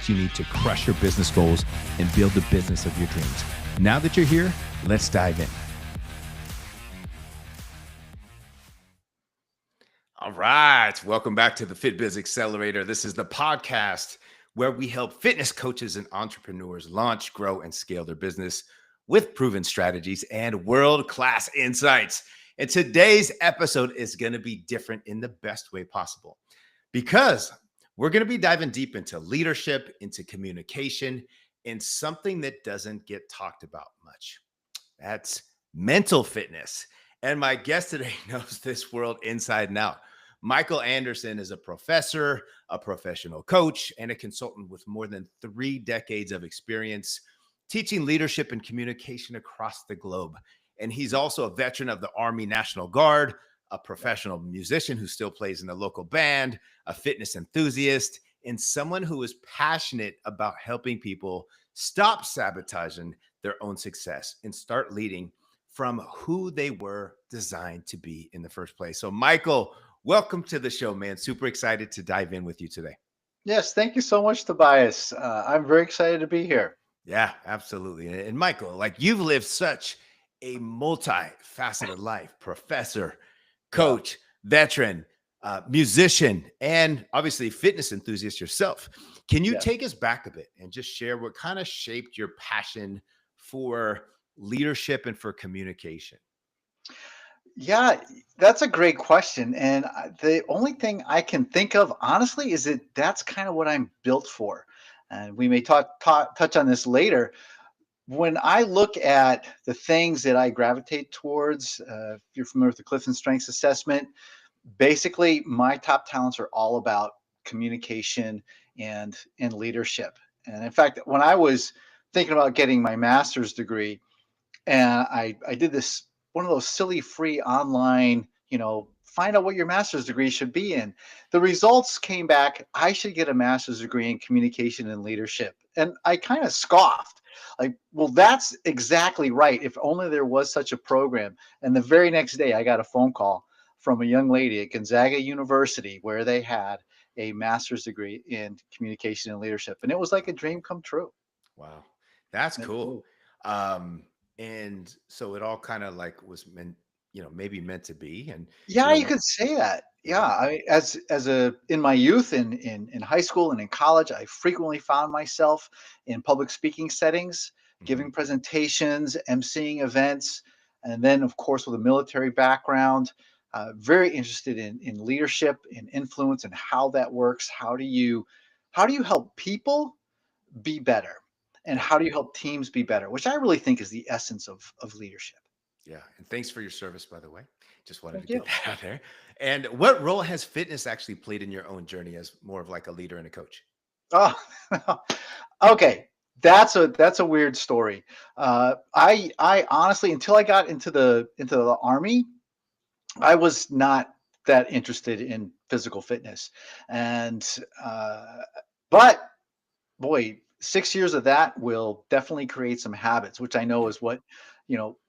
insights you need to crush your business goals and build the business of your dreams. Now that you're here, let's dive in. All right. Welcome back to the Fit Biz Accelerator. This is the podcast where we help fitness coaches and entrepreneurs launch, grow, and scale their business with proven strategies and world-class insights. And today's episode is going to be different in the best way possible because we're going to be diving deep into leadership, into communication, and something that doesn't get talked about much. That's mental fitness. And my guest today knows this world inside and out. Michael Anderson is a professor, a professional coach, and a consultant with more than 3 decades of experience teaching leadership and communication across the globe. And he's also a veteran of the Army National Guard, a professional musician who still plays in a local band, a fitness enthusiast, and someone who is passionate about helping people stop sabotaging their own success and start leading from who they were designed to be in the first place. So Michael, welcome to the show, man. Super excited to dive in with you today. Yes, thank you so much, Tobias. I'm very excited to be here. Yeah, absolutely. And Michael, like you've lived such a multifaceted life, professor, coach, veteran, musician, and obviously fitness enthusiast yourself. Can you take us back a bit and just share what kind of shaped your passion for leadership and for communication? Yeah, that's a great question. And the only thing I can think of, honestly, is that that's kind of what I'm built for. And we may touch on this later. When I look at the things that I gravitate towards, if you're familiar with the Clifton Strengths Assessment, basically my top talents are all about communication and leadership. And in fact, when I was thinking about getting my master's degree, and I did this one of those silly free online, find out what your master's degree should be in. The results came back, I should get a master's degree in communication and leadership. And I kind of scoffed. Like, well, that's exactly right. If only there was such a program. And the very next day, I got a phone call from a young lady at Gonzaga University where they had a master's degree in communication and leadership. And it was like a dream come true. Wow. That's cool. And so it all kind of like was meant, maybe meant to be. And, Yeah, you could say that. Yeah, in my youth, in high school and in college, I frequently found myself in public speaking settings, giving presentations, emceeing events, and then, of course, with a military background, very interested in leadership, in influence, and how that works. How do you help people be better, and how do you help teams be better? Which I really think is the essence of leadership. Yeah. And thanks for your service, by the way. Just wanted to Thank get you. that out there. And what role has fitness actually played in your own journey as more of like a leader and a coach? Oh, okay. That's a weird story. I honestly, until I got into the Army, I was not that interested in physical fitness, and but boy, 6 years of that will definitely create some habits, which I know Yeah. is what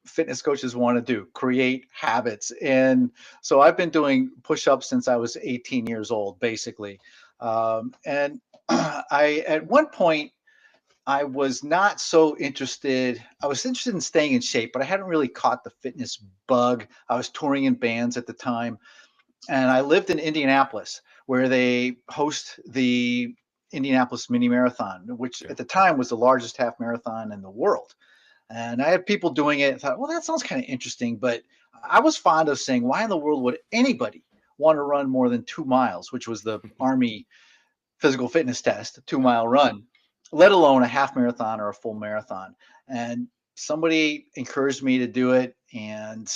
fitness coaches want to do: create habits. And so I've been doing push-ups since I was 18 years old, basically. And I at one point I was not so interested. I was interested in staying in shape, but I hadn't really caught the fitness bug. I was touring in bands at the time, and I lived in Indianapolis, where they host the Indianapolis Mini Marathon, which Okay. at the time was the largest half marathon in the world. And I had people doing it. I thought, well, that sounds kind of interesting. But I was fond of saying, why in the world would anybody want to run more than 2 miles, which was the Army physical fitness test, 2 mile run, let alone a half marathon or a full marathon? And somebody encouraged me to do it. And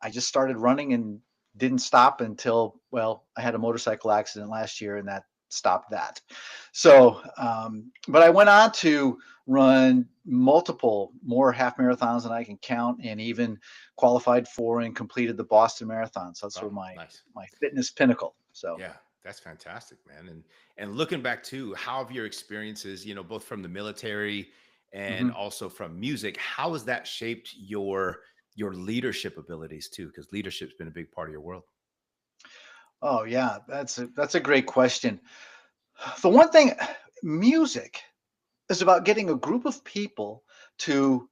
I just started running and didn't stop until, well, I had a motorcycle accident last year and that stopped that. So, but I went on to run multiple more half marathons than I can count, and even qualified for and completed the Boston Marathon. So that's Oh, sort of my nice. my fitness pinnacle. So. Yeah, that's fantastic, man. And looking back too, how have your experiences, both from the military and Mhm. also from music, how has that shaped your leadership abilities too? Because leadership's been a big part of your world. Oh yeah, that's a great question. The one thing, music is about getting a group of people to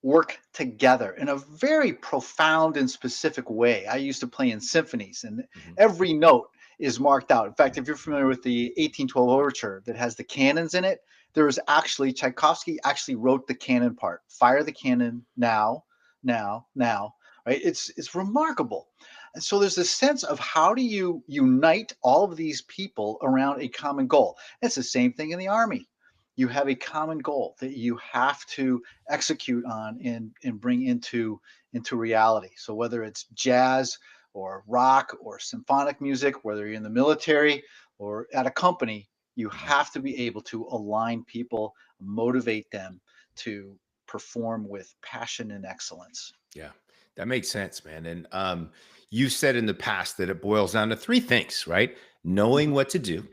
work together in a very profound and specific way. I used to play in symphonies, and Hmm. every note is marked out. In fact, if you're familiar with the 1812 overture that has the cannons in it, there is actually Tchaikovsky actually wrote the cannon part. Fire the cannon now, now, now. Right? It's remarkable. And so there's this sense of how do you unite all of these people around a common goal? It's the same thing in the army. You have a common goal that you have to execute on and bring into reality. So whether it's jazz or rock or symphonic music, whether you're in the military or at a company, you Hmm. have to be able to align people, motivate them to perform with passion and excellence. Yeah, that makes sense, man. And you said in the past that it boils down to three things, right? Knowing Mhm. what to do,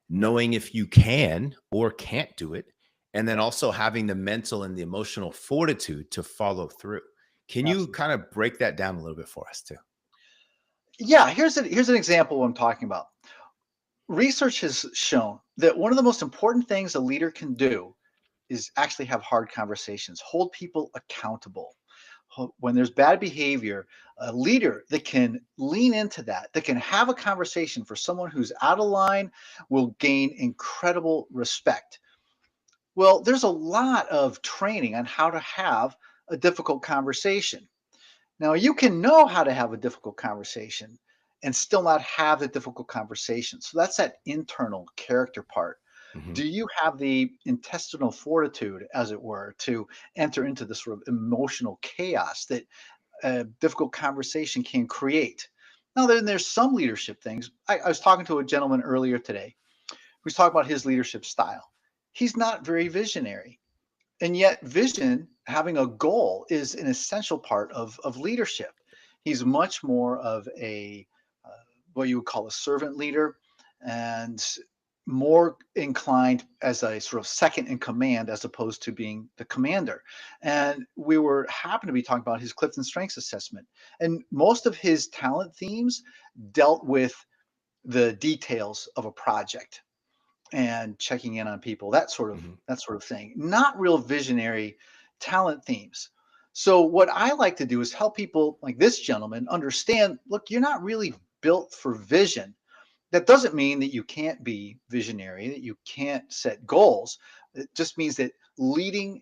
knowing if you can or can't do it, and then Yep, also having the mental and the emotional fortitude to follow through. Can you absolutely. kind of break that down a little bit for us too? Yeah, here's an example of what I'm talking about. Research has shown that one of the most important things a leader can do is actually have hard conversations, hold people accountable. When there's bad behavior, a leader that can lean into that, that can have a conversation for someone who's out of line will gain incredible respect. Well, there's a lot of training on how to have a difficult conversation. Now, you can know how to have a difficult conversation and still not have the difficult conversation. So that's that internal character part. Hmm. Do you have the intestinal fortitude, as it were, to enter into this sort of emotional chaos that a difficult conversation can create? Now, then there's some leadership things. I was talking to a gentleman earlier today who's talking about his leadership style. He's not very visionary. And yet, vision, having a goal, is an essential part of leadership. He's much more of a uh, what you would call a servant leader, and more inclined as a sort of second in command as opposed to being the commander. And we were happen to be talking about his Clifton Strengths Assessment, and most of his talent themes dealt with the details of a project and checking in on people, Hmm. that sort of thing. Not real visionary talent themes. So what I like to do is help people like this gentleman understand, look, you're not really built for vision. That doesn't mean that you can't be visionary, that you can't set goals. It just means that leading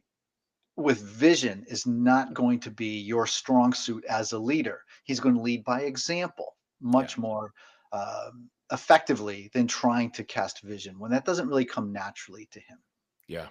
with vision is not going to be your strong suit as a leader. He's going to lead by example Yeah. much more effectively than trying to cast vision when that doesn't really come naturally to him. Yeah,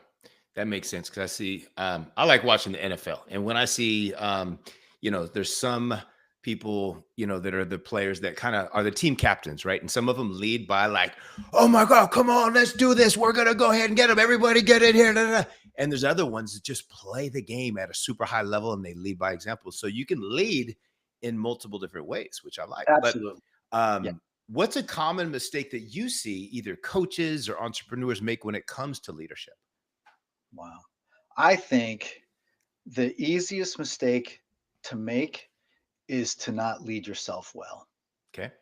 that makes sense because I see. I like watching the NFL, and when I see, there's some people, that are the players that kind of are the team captains, right? And some of them lead by like, "Oh my God, come on, let's do this. We're gonna go ahead and get them. Everybody, get in here." Da, da, da." And there's other ones that just play the game at a super high level, and they lead by example. So you can lead in multiple different ways, which I like. But Absolutely. Yeah. what's a common mistake that you see either coaches or entrepreneurs make when it comes to leadership? Wow. I think the easiest mistake to make is to not lead yourself well. Okay.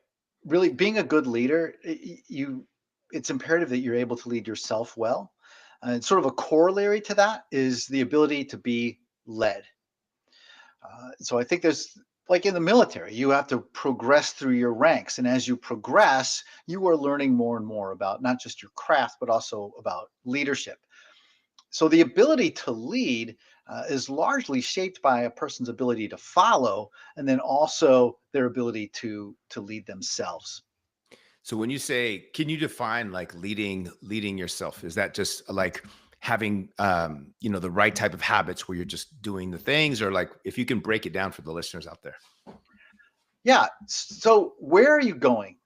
Really, being a good leader, it's imperative that you're able to lead yourself well. And sort of a corollary to that is the ability to be led. So I think there's like in the military, you have to progress through your ranks. And as you progress, you are learning more and more about not just your craft, but also about leadership. So the ability to lead is largely shaped by a person's ability to follow, and then also their ability to lead themselves. So when you say, can you define like leading yourself? Is that just like having the right type of habits where you're just doing the things, or like if you can break it down for the listeners out there? Yeah. So where are you going?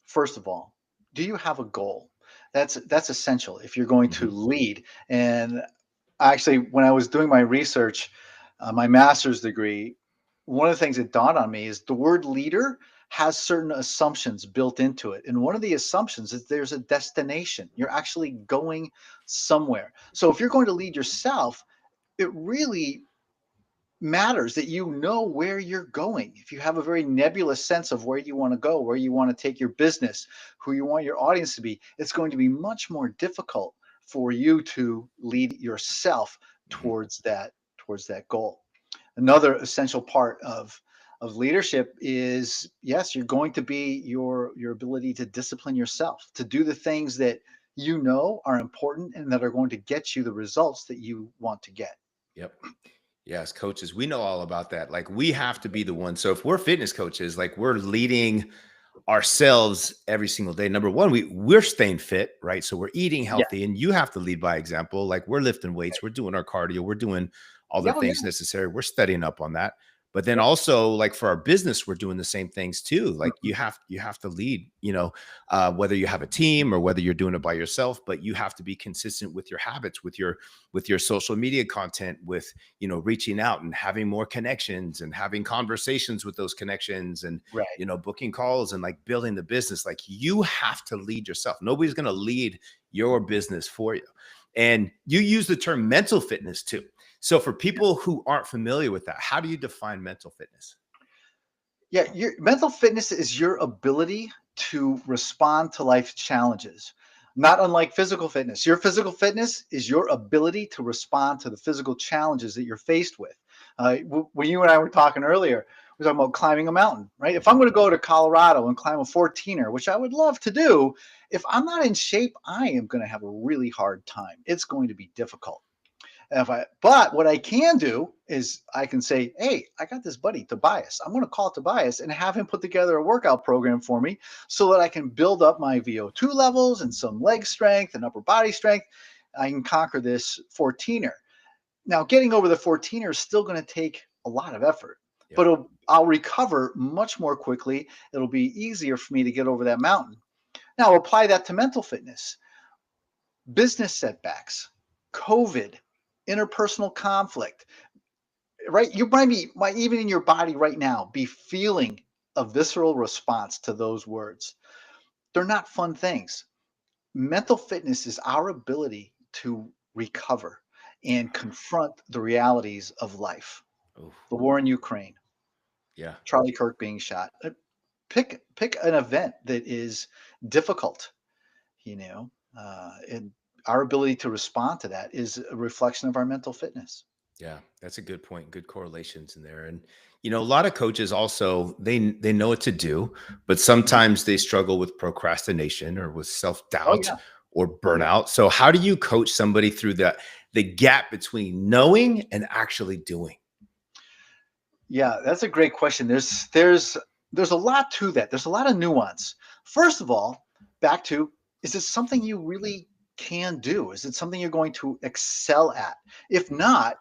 First of all, do you have a goal? That's essential if you're going to Hmm. lead. And actually, when I was doing my research, my master's degree, one of the things that dawned on me is the word leader has certain assumptions built into it. And one of the assumptions is there's a destination. You're actually going somewhere. So if you're going to lead yourself, it really matters that you know where you're going. If you have a very nebulous sense of where you want to go, where you want to take your business, who you want your audience to be, it's going to be much more difficult for you to lead yourself Mhm. towards that goal. Another essential part of leadership is, yes, you're going to be your ability to discipline yourself, to do the things that you know are important and that are going to get you the results that you want to get. Yep. Yes, coaches, we know all about that. Like we have to be the one. So if we're fitness coaches, like we're leading ourselves every single day. Number one, we're staying fit, right? So we're eating Yeah. healthy, and you have to lead by example. Like we're lifting weights, we're doing our cardio, we're doing all the Yeah. Oh, yeah. things necessary. We're studying up on that. But then Yep. also, like for our business, we're doing the same things too. Like Mhm. you have to lead. Whether you have a team or whether you're doing it by yourself, but you have to be consistent with your habits, with your social media content, with reaching out and having more connections and having conversations with those connections, and Right. booking calls and like building the business. Like you have to lead yourself. Nobody's going to lead your business for you. And you use the term mental fitness too. So for people who aren't familiar with that, how do you define mental fitness? Yeah, your mental fitness is your ability to respond to life's challenges. Not unlike physical fitness. Your physical fitness is your ability to respond to the physical challenges that you're faced with. When you and I were talking earlier, we were talking about climbing a mountain, right? If I'm Mhm. going to go to Colorado and climb a 14er, which I would love to do, if I'm not in shape, I am going to have a really hard time. It's going to be difficult. But what I can do is I can say, hey, I got this buddy, Tobias. I'm going to call Tobias and have him put together a workout program for me so that I can build up my VO2 levels and some leg strength and upper body strength. I can conquer this 14er. Now, getting over the 14er is still going to take a lot of effort, Yep. but I'll recover much more quickly. It'll be easier for me to get over that mountain. Now, apply that to mental fitness, business setbacks, COVID, interpersonal conflict, right? You might even in your body right now be feeling a visceral response to those words. They're not fun things. Mental fitness is our ability to recover and confront the realities of life. Oh, The war in Ukraine, yeah. Charlie Kirk being shot. Pick an event that is difficult, and our ability to respond to that is a reflection of our mental fitness. Yeah, that's a good point. Good correlations in there. And a lot of coaches also they know what to do, but Mhm. sometimes they struggle with procrastination or with Oh self-doubt yeah. or Oh yeah. burnout. So how do you coach somebody through the gap between knowing and actually doing? Yeah, that's a great question. There's a lot to that. There's a lot of nuance. First of all, back to, is it something you really can do? Is it something you're going to excel at? If Mhm. not,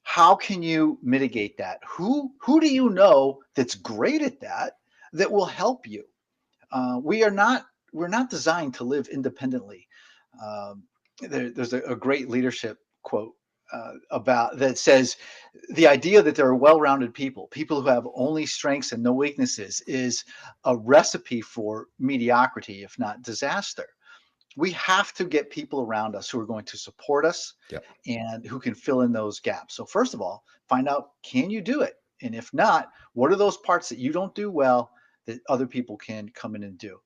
how can you mitigate that? Who do you know that's great at that that will help you? We're not designed to live independently. Um, there's a great leadership quote about that says the idea that there are well-rounded people who have only strengths and no weaknesses, is a recipe for mediocrity, if not disaster. We have to get people around us who are going to support us Yep. and who can fill in those gaps. So first of all, find out, can you do it? And if not, what are those parts that you don't do well that other people can come in and do?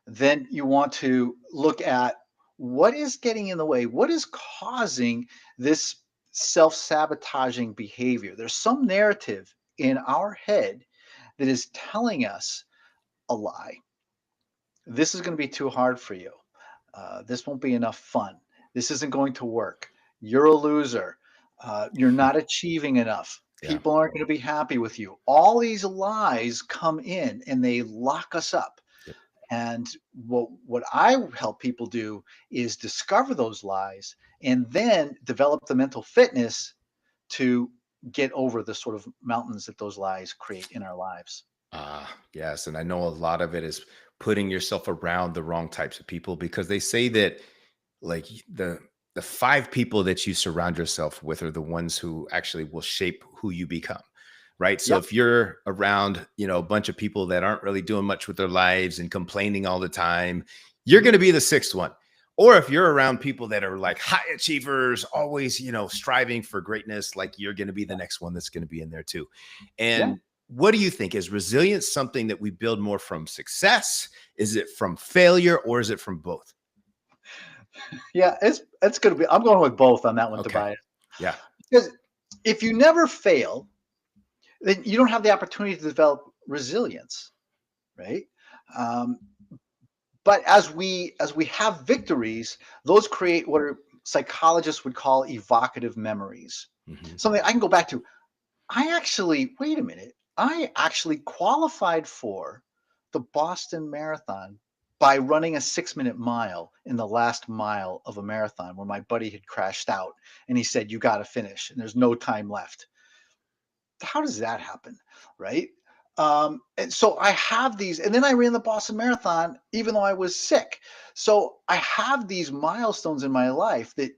Then you want to look at what is getting in the way, what is causing this self-sabotaging behavior. There's some narrative in our head that is telling us a lie. This is going to be too hard for you. This won't be enough fun. This isn't going to work. You're a loser. You're not achieving enough. Yeah. People aren't going to be happy with you. All these lies come in and they lock us up. Yep. And what I help people do is discover those lies and then develop the mental fitness to get over the sort of mountains that those lies create in our lives. Ah, yes. And I know a lot of it is putting yourself around the wrong types of people, because they say that like the five people that you surround yourself with are the ones who actually will shape who you become. Right. So Yep. if you're around, a bunch of people that aren't really doing much with their lives and complaining all the time, you're Mhm. going to be the sixth one. Or if you're around people that are like high achievers, always, striving for greatness, like you're going to be the next one that's going to be in there too. Yeah. And what do you think? Is resilience something that we build more from success? Is it from failure, or is it from both? Yeah, it's gonna be. I'm going with both on that one, Okay. Tobias. Yeah. Because if you never fail, then you don't have the opportunity to develop resilience, right? Um, but as we have victories, those create what psychologists would call evocative memories. Hmm. Something I can go back to. Wait a minute. I actually qualified for the Boston Marathon by running a 6-minute mile in the last mile of a marathon where my buddy had crashed out and he said, "You got to finish," and there's no time left. How does that happen? Right. And so I have these, and then I ran the Boston Marathon even though I was sick. So I have these milestones in my life that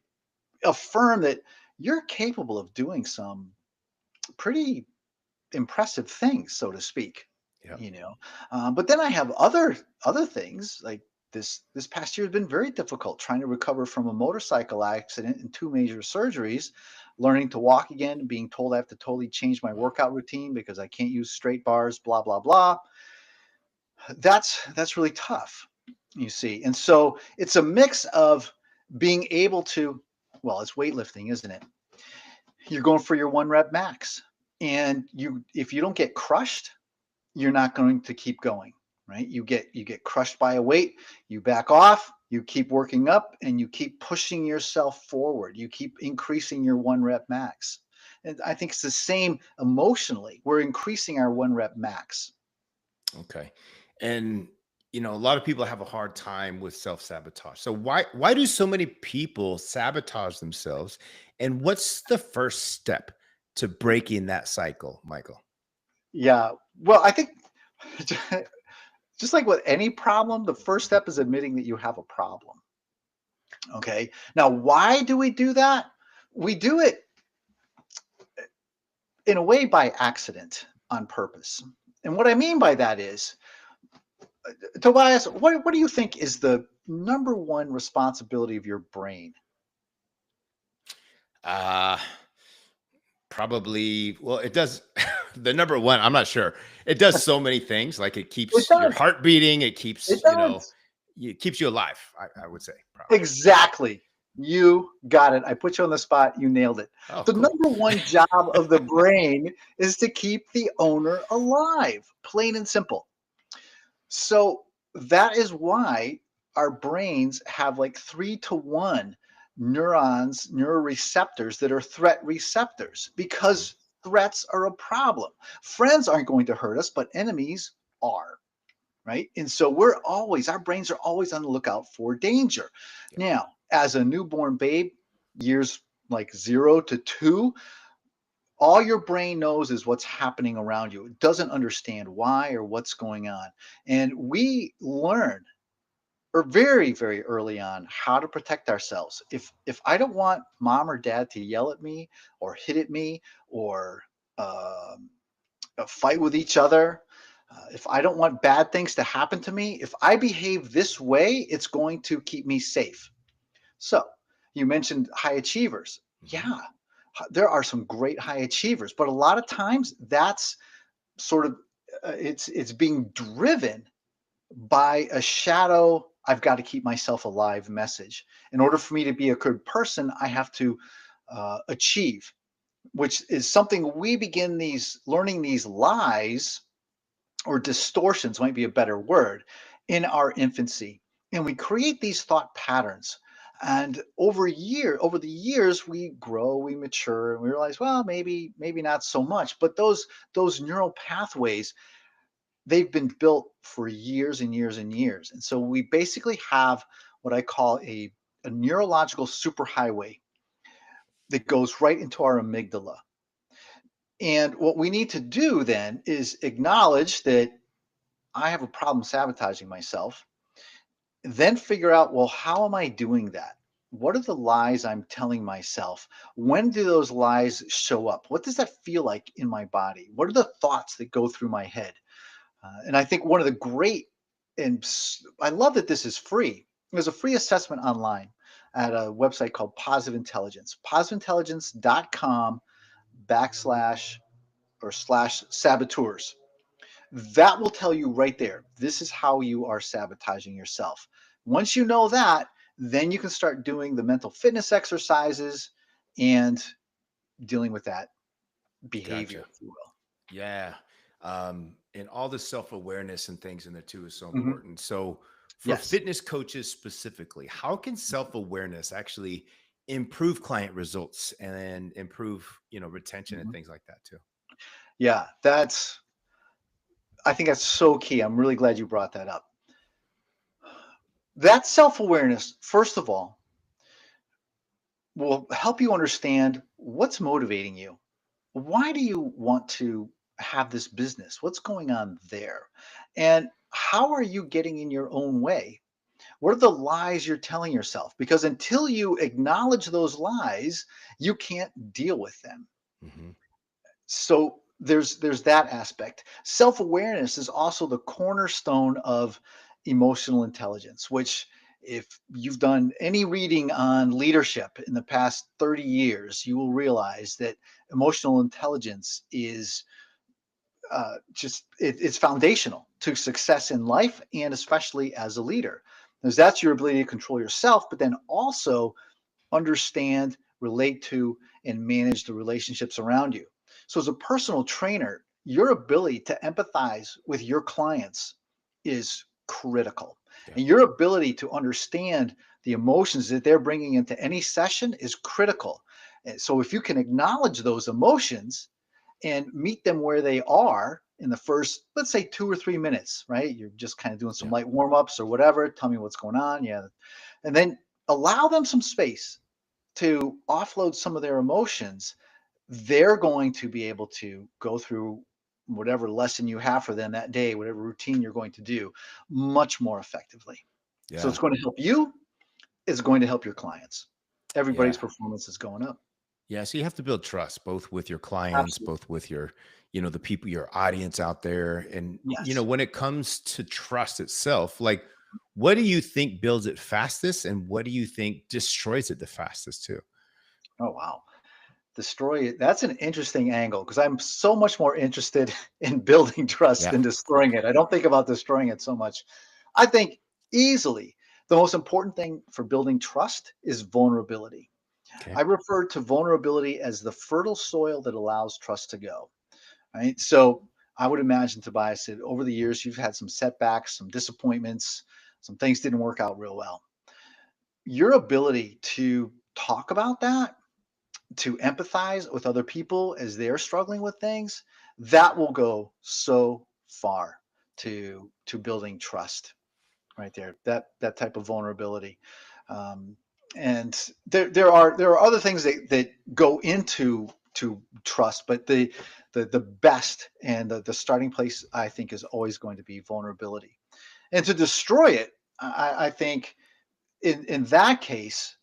affirm that you're capable of doing some pretty impressive things, so to speak. Yeah. You know, but then I have other things like this past year has been very difficult trying to recover from a motorcycle accident and 2 major surgeries, learning to walk again, being told I have to totally change my workout routine because I can't use straight bars, blah blah blah. That's really tough, you see. And so it's a mix of being able to, well, it's weightlifting, isn't it? You're going for your 1 rep max. And if you don't get crushed, you're not going to keep going, right? You get crushed by a weight, you back off, you keep working up, and you keep pushing yourself forward. You keep increasing your 1 rep max. And I think it's the same emotionally. We're increasing our 1 rep max. Okay. And a lot of people have a hard time with self-sabotage. So why do so many people sabotage themselves? And what's the first step to breaking that cycle, Michael? Yeah. Well, I think just like with any problem, the first step is admitting that you have a problem. Okay. Now, why do we do that? We do it in a way by accident on purpose. And what I mean by that is, Tobias, what do you think is the number one responsibility of your brain? Uh Probably, well, it does the number one, I'm not sure. It does so many things. Like it It keeps your does. heart beating, it It keeps, does. it keeps you alive, I would say, probably. Exactly. You got it. I put you on the spot. You nailed it. Oh, The cool. number one job of the brain is to keep the owner alive, plain and simple. So that is why our brains have like 3 to 1 neurons, neuroreceptors that are threat receptors Mhm. because threats are a problem. Friends aren't going to hurt us, but enemies are, right? And so our brains are always on the lookout for danger. Yeah. Now, as a newborn babe, years like 0 to 2, all your brain knows is what's happening around you. It doesn't understand why or what's going on. And we learn or very, very early on how to protect ourselves. If I don't want mom or dad to yell at me or hit at me or um, fight with each other, if I don't want bad things to happen to me, if I behave this way, it's going to keep me safe. So you mentioned high achievers. Mhm. Yeah, there are some great high achievers, but a lot of times that's sort of it's being driven by a shadow. I've got to keep myself alive message. In order for me to be a good person, I have to achieve, which is something we begin these learning these lies or distortions might be a better word in our infancy, and we create these thought patterns. And over the years, we grow, we mature, and we realize, well, maybe not so much. But those neural pathways, they've been built for years and years and years. And so we basically have what I call a neurological superhighway that goes right into our amygdala. And what we need to do then is acknowledge that I have a problem sabotaging myself, then figure out, well, how am I doing that? What are the lies I'm telling myself? When do those lies show up? What does that feel like in my body? What are the thoughts that go through my head? And I think one of the great, and I love that this is free. There's a free assessment online at a website called Positive Intelligence, positiveintelligence.com backslash or slash saboteurs. That will tell you right there, this is how you are sabotaging yourself. Once you know that, then you can start doing the mental fitness exercises and dealing with that behavior, Gotcha. if you will. Yeah. And all the self-awareness and things in there too is so Mhm. important. So for Yes. fitness coaches specifically, how can self-awareness actually improve client results and improve, retention and Mhm. things like that too? Yeah, I think that's so key. I'm really glad you brought that up. That self awareness, first of all, will help you understand what's motivating you. Why do you want to have this business? What's going on there? And how are you getting in your own way? What are the lies you're telling yourself? Because until you acknowledge those lies, you can't deal with them. Hmm. So there's that aspect. Self-awareness is also the cornerstone of emotional intelligence, which if you've done any reading on leadership in the past 30 years, you will realize that emotional intelligence is it's foundational to success in life and especially as a leader. Because that's your ability to control yourself, but then also understand, relate to, and manage the relationships around you. So, as a personal trainer, your ability to empathize with your clients is critical. Yeah. And your ability to understand the emotions that they're bringing into any session is critical. And so, if you can acknowledge those emotions and meet them where they are in the first, let's say, 2 or 3 minutes, right? You're just kind of doing some Yeah. light warm ups or whatever. Tell me what's going on. Yeah. And then allow them some space to offload some of their emotions. They're going to be able to go through whatever lesson you have for them that day, whatever routine you're going to do, much more effectively. So Yeah. it's going to help you, it's going to help your clients. Everybody's Yeah. performance is going up. Yeah. So you have to build trust both with your clients, Absolutely. both with your, the people, your audience out there. And, Yes. when it comes to trust itself, like what do you think builds it fastest and what do you think destroys it the fastest too? Oh, wow. Destroy it. That's an interesting angle because I'm so much more interested in building trust Yeah. than destroying it. I don't think about destroying it so much. I think easily the most important thing for building trust is vulnerability. Okay. I refer to vulnerability as the fertile soil that allows trust to go. Right. So I would imagine, Tobias, that over the years you've had some setbacks, some disappointments, some things didn't work out real well. Your ability to talk about that, to empathize with other people as they're struggling with things, that will go so far to building trust right there. That type of vulnerability. Um, and there are other things that go into to trust, but the best and the starting place I think is always going to be vulnerability. And to destroy it, I think in that case,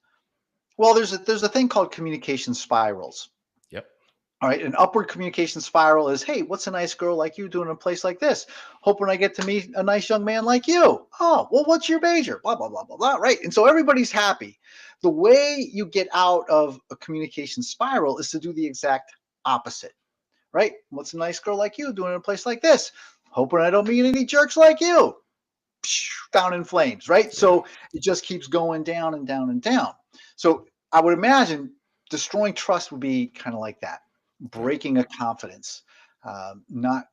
well, there's a thing called communication spirals. Yep. All right, an upward communication spiral is, hey, what's a nice girl like you doing in a place like this? Hoping I get to meet a nice young man like you. Oh, well, what's your major? Blah, blah, blah, blah, blah. Right. And so everybody's happy. The way you get out of a communication spiral is to do the exact opposite. Right. What's a nice girl like you doing in a place like this? Hoping I don't meet any jerks like you. Down in flames, right? Yeah. So it just keeps going down and down and down. So I would imagine destroying trust would be kind of like that, Yeah. breaking a confidence, not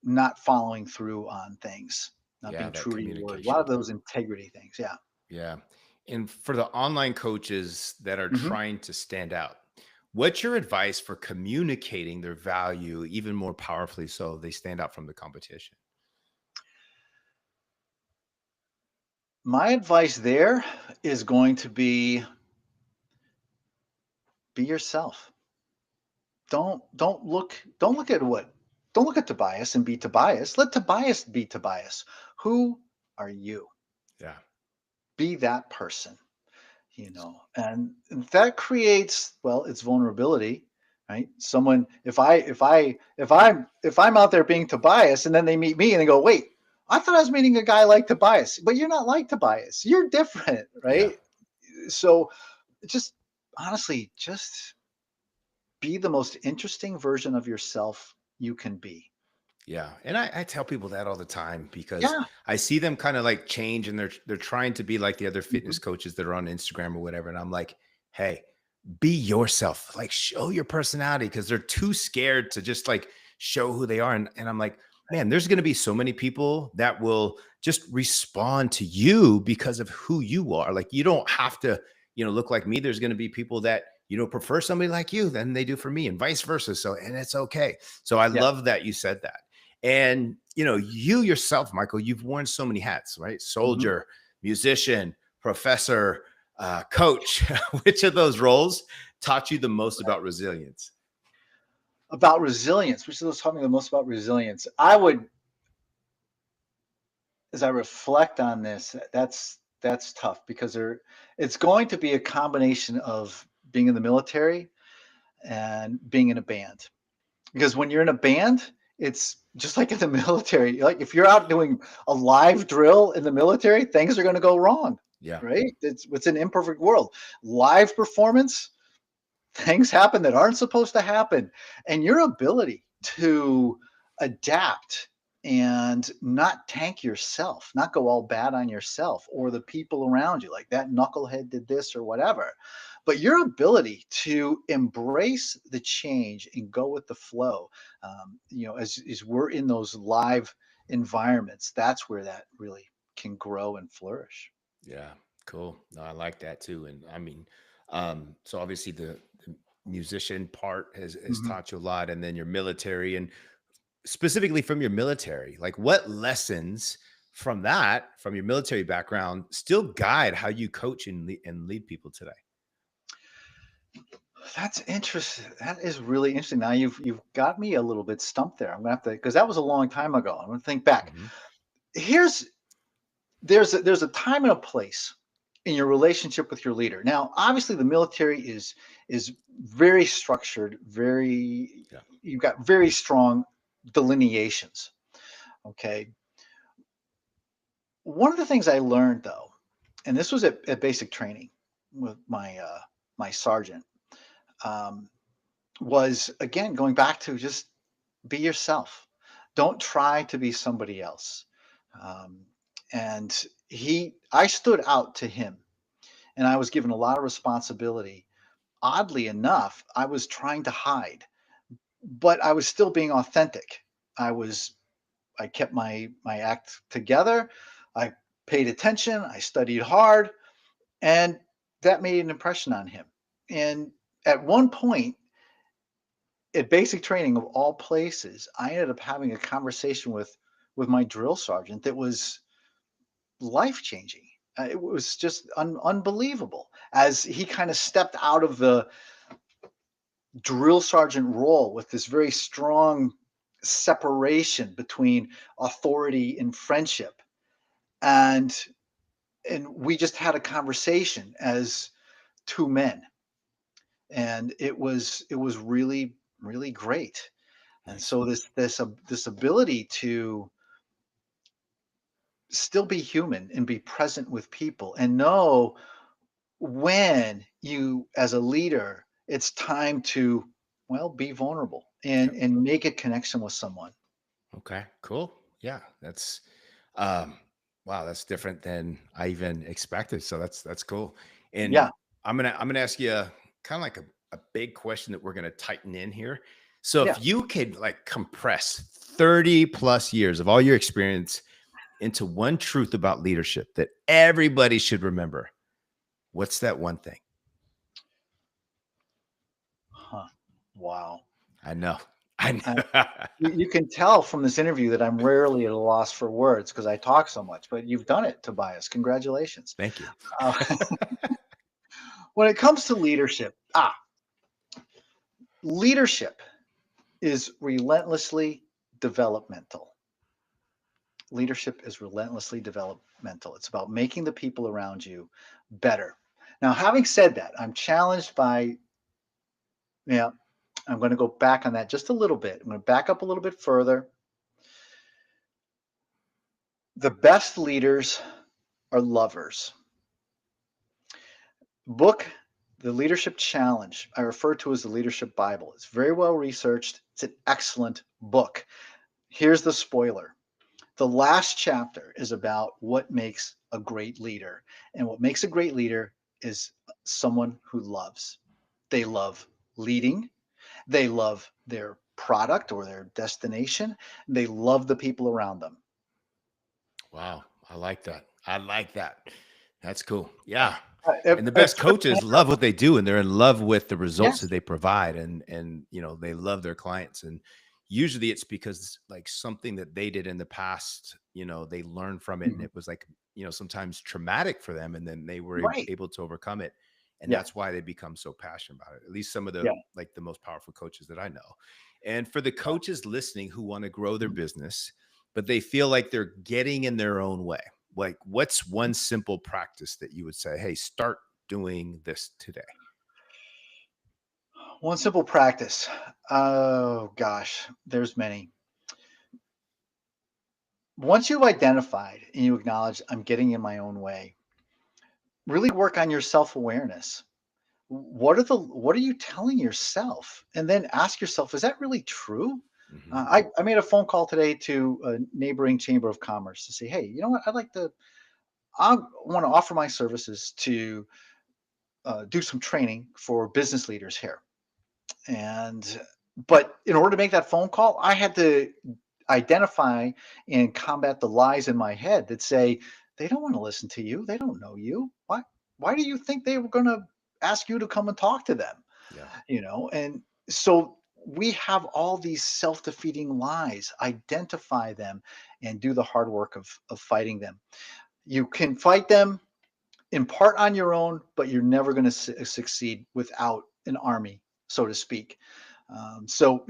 not following through on things, not Yeah. being That true to your word. A lot communication. of those integrity things. Yeah. Yeah. And for the online coaches that are Mhm. trying to stand out, what's your advice for communicating their value even more powerfully so they stand out from the competition? My advice there is going to be yourself. Don't look at Tobias and be Tobias. Let Tobias be Tobias. Who are you? Yeah. Be that person, and that creates, well, it's vulnerability, right? Someone, if I'm out there being Tobias and then they meet me and they go, wait, I thought I was meeting a guy like Tobias, but you're not like Tobias. You're different, Yeah. right? So just honestly, just be the most interesting version of yourself you can be. Yeah. And I tell people that all the time because Yeah. I see them kind of like change and they're trying to be like the other Mhm. fitness coaches that are on Instagram or whatever. And I'm like, hey, be yourself. Like show your personality because they're too scared to just like show who they are. And I'm like, man, there's gonna be so many people that will just respond to you because of who you are. Like you don't have to, look like me. There's gonna be people that prefer somebody like you than they do for me, and vice versa. So, and it's okay. So I Yeah. love that you said that. And you yourself, Michael, you've worn so many hats, right? Mhm. Soldier, musician, professor, coach. Which of those roles taught you the most about resilience? About resilience, which is talking the most about resilience. I would, as I reflect on this, that's tough because it's going to be a combination of being in the military and being in a band. Because when you're in a band, it's just like in the military. Like if you're out doing a live drill in the military, things are going to go wrong, Yeah. right? It's an imperfect world. Live performance, things happen that aren't supposed to happen. And your ability to adapt and not tank yourself, not go all bad on yourself or the people around you, like that knucklehead did this or whatever. But your ability to embrace the change and go with the flow, as we're in those live environments, that's where that really can grow and flourish. Yeah, cool. No, I like that too. And I mean, so obviously the musician part has Mhm. taught you a lot, and then your military, and specifically from your military, like what lessons from that, from your military background, still guide how you coach and lead people today? That's interesting. That is really interesting. Now you've got me a little bit stumped there. I'm gonna have to because that was a long time ago. I'm gonna think back. Hmm. Here's there's a time and a place in your relationship with your leader. Now, obviously, the military is very structured. Very Yeah. you've got very strong delineations. Okay. One of the things I learned though, and this was at basic training with my sergeant, um, was again going back to just be yourself. Don't try to be somebody else. Um, and I stood out to him, and I was given a lot of responsibility. Oddly enough, I was trying to hide, but I was still being authentic. I was, I kept my act together. I paid attention. I studied hard, and that made an impression on him. And at one point, at basic training of all places, I ended up having a conversation with my drill sergeant that was life changing. It was just unbelievable as he kind of stepped out of the drill sergeant role with this very strong separation between authority and friendship, and we just had a conversation as two men, and it was really great. And Nice. so this ability to still be human and be present with people and know when you as a leader it's time to, well, be vulnerable Yep. and make a connection with someone. Okay, cool. Yeah, that's um wow, that's different than I even expected. So that's cool. And Yeah. I'm gonna ask you kind of like a big question that we're gonna tighten in here. So Yeah. if you could like compress 30 plus years of all your experience into one truth about leadership that everybody should remember, what's that one thing? Huh. Wow. I know. I I, know. you can tell from this interview that I'm rarely at a loss for words because I talk so much, but you've done it, Tobias. Congratulations. Thank you. uh, when it comes to leadership, leadership is relentlessly developmental. Leadership is relentlessly developmental. It's about making the people around you better. Now, having said that, I'm challenged by, yeah, I'm going to go back on that just a little bit. I'm going to back up a little bit further. The best leaders are lovers. Book, The Leadership Challenge, I refer to as the Leadership Bible. It's very well researched. It's an excellent book. Here's the spoiler. The last chapter is about what makes a great leader. And what makes a great leader is someone who loves. They love leading, they love their product or their destination, they love the people around them. Wow. I like that. I like that. That's cool. Yeah. And the A best quick coaches love what they do and they're in love with the results that yes. they provide and they love their clients and usually it's because like something that they did in the past, they learned from it and Mhm. it was like, sometimes traumatic for them and then they were Right. able to overcome it and Yeah. that's why they become so passionate about it. At least some of the Yeah. like the most powerful coaches that I know. And for the coaches listening who want to grow their Mhm. business, but they feel like they're getting in their own way. Like, what's one simple practice that you would say, hey, start doing this today? One simple practice. Oh gosh, there's many. Once you've identified and you acknowledge I'm getting in my own way, really work on your self-awareness. What are you telling yourself? And then ask yourself, is that really true? Hmm. I made a phone call today to a neighboring chamber of commerce to say, hey, you know what? I want to offer my services to do some training for business leaders here. And but in order to make that phone call, I had to identify and combat the lies in my head that say they don't want to listen to you. They don't know you. Why do you think they were going to ask you to come and talk to them? Yeah. And so we have all these self-defeating lies. Identify them and do the hard work of fighting them. You can fight them in part on your own, but you're never going to succeed without an army, so to speak. So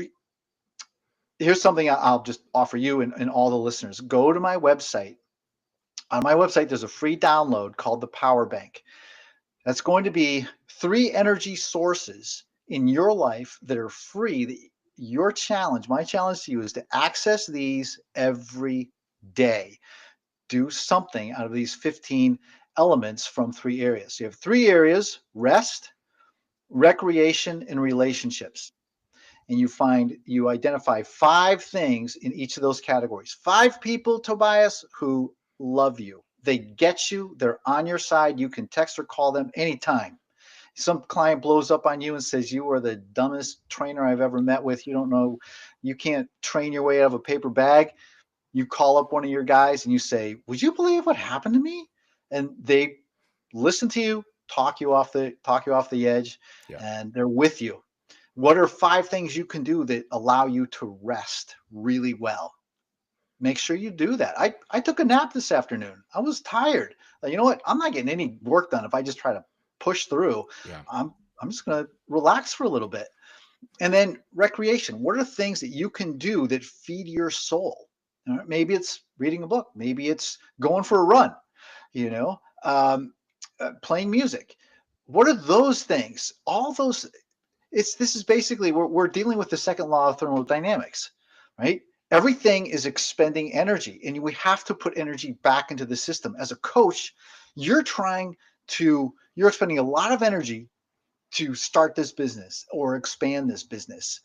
here's something I'll just offer you and all the listeners. Go to my website. On my website, there's a free download called the Power Bank. That's going to be 3 energy sources in your life that are free. Your challenge, my challenge to you is to access these every day. Do something out of these 15 elements from 3 areas. So you have 3 areas: rest, recreation, and relationships. And you identify 5 things in each of those categories. 5 people, Tobias, who love you. They get you, they're on your side. You can text or call them anytime. Some client blows up on you and says you are the dumbest trainer I've ever met with. You don't know, you can't train your way out of a paper bag. You call up one of your guys and you say, would you believe what happened to me? And they listen to you, talk you off the edge, Yeah. and they're with you. What are 5 things you can do that allow you to rest really well? Make sure you do that. I took a nap this afternoon. I was tired. You know what? I'm not getting any work done if I just try to push through. Yeah. I'm I'm just going to relax for a little bit. And then recreation. What are things that you can do that feed your soul? Maybe it's reading a book. Maybe it's going for a run. You know, playing music. What are those things? All those. This is basically we're dealing with the second law of thermodynamics, right? Everything is expending energy, and we have to put energy back into the system. As a coach, you're expending a lot of energy to start this business or expand this business.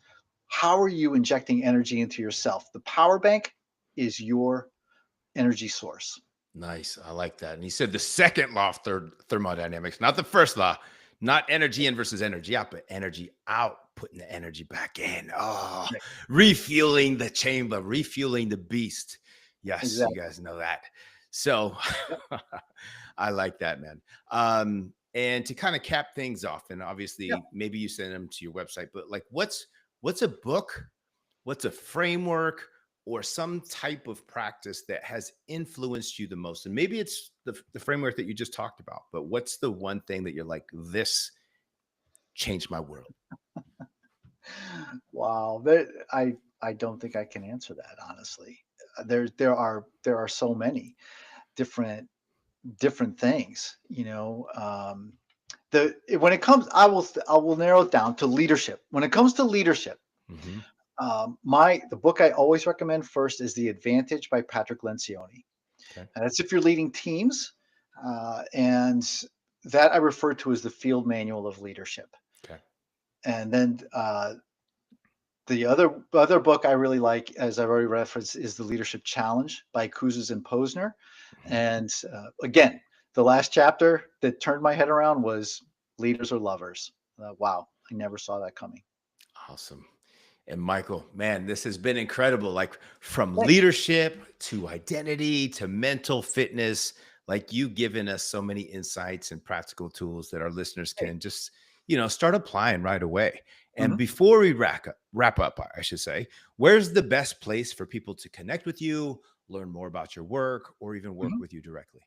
How are you injecting energy into yourself? The power bank is your energy source. Nice. I like that. And he said the second law of thermodynamics, not the first law, not energy in versus energy out, but energy out, putting the energy back in. Oh, Right. refueling the chamber, refueling the beast. Yes, you Exactly. guys know that. So Yep. I like that, man. And to kind of cap things off, and Yeah. obviously maybe you send them to your website, but like what's a book, what's a framework, or some type of practice that has influenced you the most? And maybe it's the framework that you just talked about, but what's the one thing that you're like, this changed my world? Wow. I don't think I can answer that honestly. There are so many different things. The when it comes, I will narrow it down to leadership. When it comes to leadership, Hmm. my the book I always recommend first is The Advantage by Patrick Lencioni. Okay. And that's if you're leading teams. And that I refer to as the field manual of leadership. Okay. And then the other book I really like, as I've already referenced, is The Leadership Challenge by Kouzes and Posner. Mhm. And again, the last chapter that turned my head around was Leaders Are Lovers. Wow, I never saw that coming. Awesome. And Michael, man, this has been incredible. Like from Thanks. leadership to identity to mental fitness, like you've given us so many insights and practical tools that our listeners Hey. can just, start applying right away. And Mhm. before we wrap up, I should say, where's the best place for people to connect with you, learn more about your work, or even work Mhm. with you directly?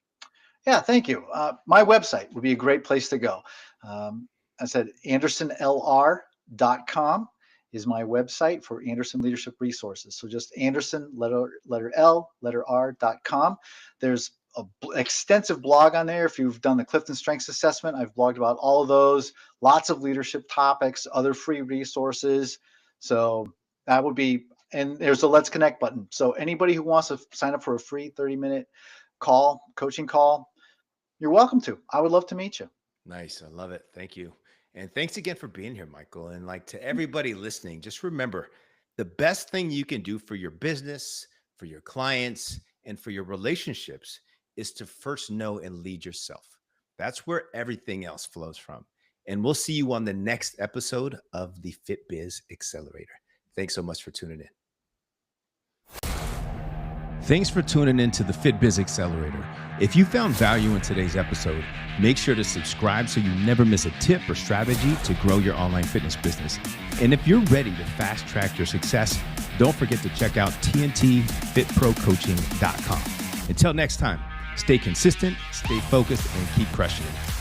Yeah, thank you. My website would be a great place to go. I said andersonlr.com is my website for Anderson Leadership Resources. So just Anderson, letter L, letter R.com. There's an extensive blog on there. If you've done the Clifton Strengths Assessment, I've blogged about all of those, lots of leadership topics, other free resources. So that would be, and there's a Let's Connect button. So anybody who wants to sign up for a free 30-minute coaching call, you're welcome to. I would love to meet you. Nice. I love it. Thank you. And thanks again for being here, Michael. And like to everybody listening, just remember the best thing you can do for your business, for your clients, and for your relationships is to first know and lead yourself. That's where everything else flows from. And we'll see you on the next episode of the Fit Biz Accelerator. Thanks so much for tuning in. Thanks for tuning in to the Fit Biz Accelerator. If you found value in today's episode, make sure to subscribe so you never miss a tip or strategy to grow your online fitness business. And if you're ready to fast track your success, don't forget to check out tntfitprocoaching.com. Until next time, stay consistent, stay focused, and keep crushing it.